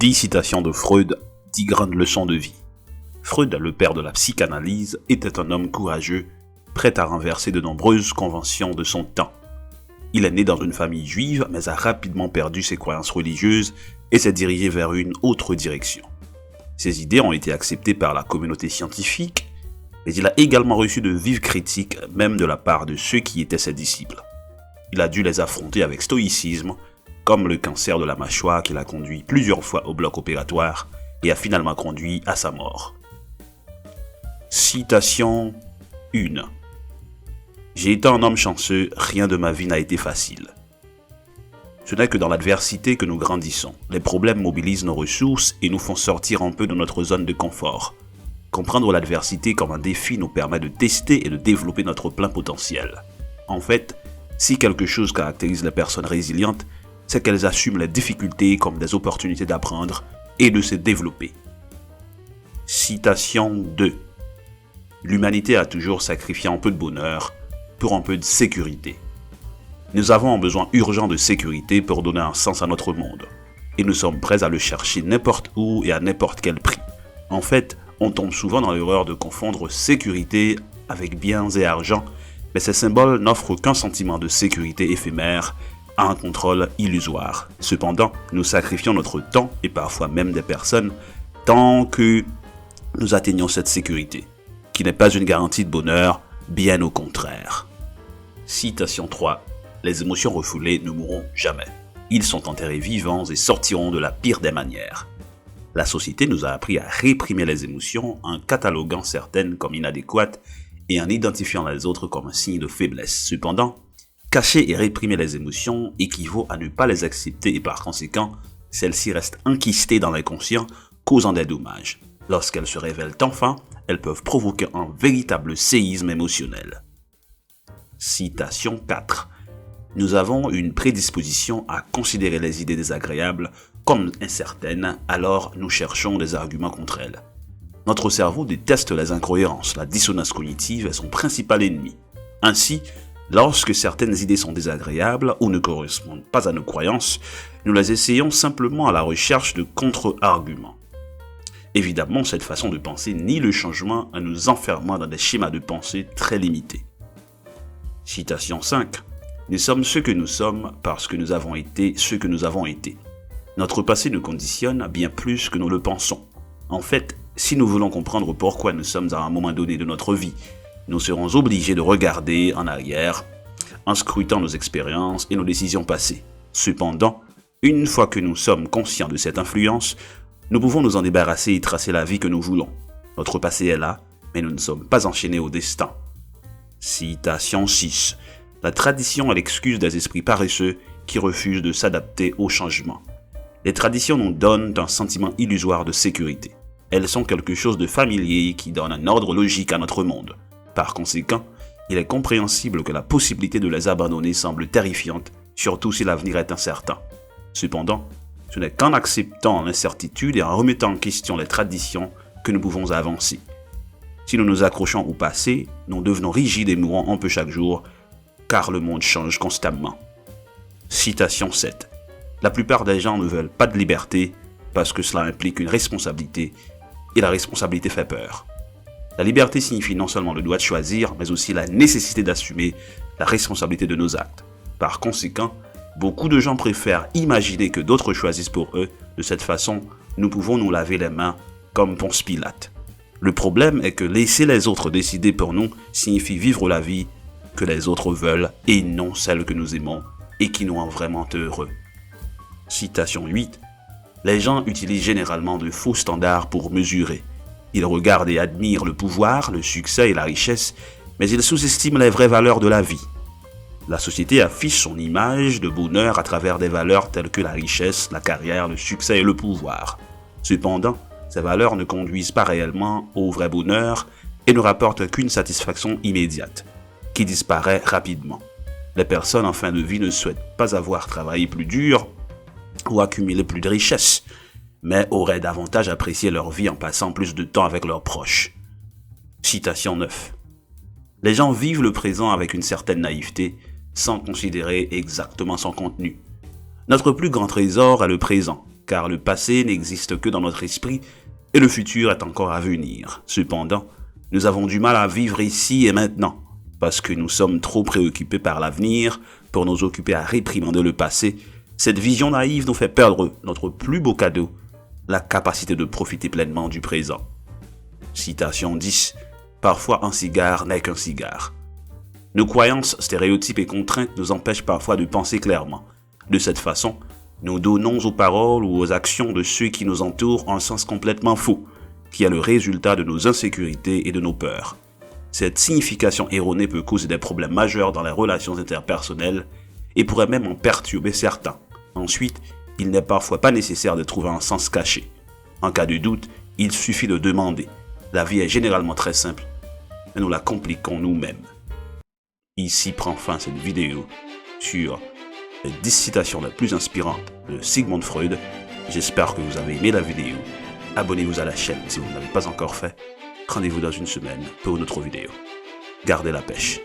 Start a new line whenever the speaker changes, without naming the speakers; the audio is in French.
10 citations de Freud, 10 grandes leçons de vie. Freud, le père de la psychanalyse, était un homme courageux, prêt à renverser de nombreuses conventions de son temps. Il est né dans une famille juive, mais a rapidement perdu ses croyances religieuses et s'est dirigé vers une autre direction. Ses idées ont été acceptées par la communauté scientifique, mais il a également reçu de vives critiques, même de la part de ceux qui étaient ses disciples. Il a dû les affronter avec stoïcisme, comme le cancer de la mâchoire qui l'a conduit plusieurs fois au bloc opératoire et a finalement conduit à sa mort. Citation 1. J'ai été un homme chanceux, rien de ma vie n'a été facile. Ce n'est que dans l'adversité que nous grandissons. Les problèmes mobilisent nos ressources et nous font sortir un peu de notre zone de confort. Comprendre l'adversité comme un défi nous permet de tester et de développer notre plein potentiel. En fait, si quelque chose caractérise les personnes résilientes, c'est qu'elles assument les difficultés comme des opportunités d'apprendre et de se développer. Citation 2. L'humanité a toujours sacrifié un peu de bonheur pour un peu de sécurité. Nous avons un besoin urgent de sécurité pour donner un sens à notre monde. Et nous sommes prêts à le chercher n'importe où et à n'importe quel prix. En fait, on tombe souvent dans l'erreur de confondre sécurité avec biens et argent, mais ces symboles n'offrent qu'un sentiment de sécurité éphémère à un contrôle illusoire. Cependant, nous sacrifions notre temps et parfois même des personnes tant que nous atteignons cette sécurité, qui n'est pas une garantie de bonheur, bien au contraire. Citation 3. Les émotions refoulées ne mourront jamais. Ils sont enterrés vivants et sortiront de la pire des manières. La société nous a appris à réprimer les émotions en cataloguant certaines comme inadéquates et en identifiant les autres comme un signe de faiblesse. Cependant, cacher et réprimer les émotions équivaut à ne pas les accepter et par conséquent, celles-ci restent enquistées dans l'inconscient, causant des dommages. Lorsqu'elles se révèlent enfin, elles peuvent provoquer un véritable séisme émotionnel. Citation 4. Nous avons une prédisposition à considérer les idées désagréables comme incertaines, alors nous cherchons des arguments contre elles. Notre cerveau déteste les incohérences, la dissonance cognitive est son principal ennemi. Ainsi, lorsque certaines idées sont désagréables ou ne correspondent pas à nos croyances, nous les essayons simplement à la recherche de contre-arguments. Évidemment, cette façon de penser nie le changement en nous enfermant dans des schémas de pensée très limités. Citation 5. Nous sommes ce que nous sommes parce que nous avons été ce que nous avons été. Notre passé nous conditionne bien plus que nous le pensons. En fait, si nous voulons comprendre pourquoi nous sommes à un moment donné de notre vie, nous serons obligés de regarder en arrière, en scrutant nos expériences et nos décisions passées. Cependant, une fois que nous sommes conscients de cette influence, nous pouvons nous en débarrasser et tracer la vie que nous voulons. Notre passé est là, mais nous ne sommes pas enchaînés au destin. Citation 6. La tradition est l'excuse des esprits paresseux qui refusent de s'adapter au changement. Les traditions nous donnent un sentiment illusoire de sécurité. Elles sont quelque chose de familier qui donne un ordre logique à notre monde. Par conséquent, il est compréhensible que la possibilité de les abandonner semble terrifiante, surtout si l'avenir est incertain. Cependant, ce n'est qu'en acceptant l'incertitude et en remettant en question les traditions que nous pouvons avancer. Si nous nous accrochons au passé, nous devenons rigides et mourons un peu chaque jour, car le monde change constamment. Citation 7. La plupart des gens ne veulent pas de liberté parce que cela implique une responsabilité et la responsabilité fait peur. La liberté signifie non seulement le droit de choisir, mais aussi la nécessité d'assumer la responsabilité de nos actes. Par conséquent, beaucoup de gens préfèrent imaginer que d'autres choisissent pour eux. De cette façon, nous pouvons nous laver les mains comme Ponce Pilate. Le problème est que laisser les autres décider pour nous signifie vivre la vie que les autres veulent et non celle que nous aimons et qui nous rend vraiment heureux. Citation 8. Les gens utilisent généralement de faux standards pour mesurer. Ils regardent et admirent le pouvoir, le succès et la richesse, mais ils sous-estiment les vraies valeurs de la vie. La société affiche son image de bonheur à travers des valeurs telles que la richesse, la carrière, le succès et le pouvoir. Cependant, ces valeurs ne conduisent pas réellement au vrai bonheur et ne rapportent qu'une satisfaction immédiate, qui disparaît rapidement. Les personnes en fin de vie ne souhaitent pas avoir travaillé plus dur ou accumuler plus de richesses, mais auraient davantage apprécié leur vie en passant plus de temps avec leurs proches. Citation 9. Les gens vivent le présent avec une certaine naïveté, sans considérer exactement son contenu. Notre plus grand trésor est le présent. car le passé n'existe que dans notre esprit et le futur est encore à venir. Cependant, nous avons du mal à vivre ici et maintenant, parce que nous sommes trop préoccupés par l'avenir pour nous occuper à réprimander le passé. Cette vision naïve nous fait perdre notre plus beau cadeau, la capacité de profiter pleinement du présent. Citation 10. Parfois un cigare n'est qu'un cigare. Nos croyances, stéréotypes et contraintes nous empêchent parfois de penser clairement. De cette façon, nous donnons aux paroles ou aux actions de ceux qui nous entourent un sens complètement faux, qui est le résultat de nos insécurités et de nos peurs. Cette signification erronée peut causer des problèmes majeurs dans les relations interpersonnelles et pourrait même en perturber certains. Ensuite, il n'est parfois pas nécessaire de trouver un sens caché. En cas de doute, il suffit de demander. La vie est généralement très simple, mais nous la compliquons nous-mêmes. Ici prend fin cette vidéo sur les 10 citations les plus inspirantes de Sigmund Freud. J'espère que vous avez aimé la vidéo. Abonnez-vous à la chaîne si vous ne l'avez pas encore fait. Rendez-vous dans une semaine pour une autre vidéo. Gardez la pêche.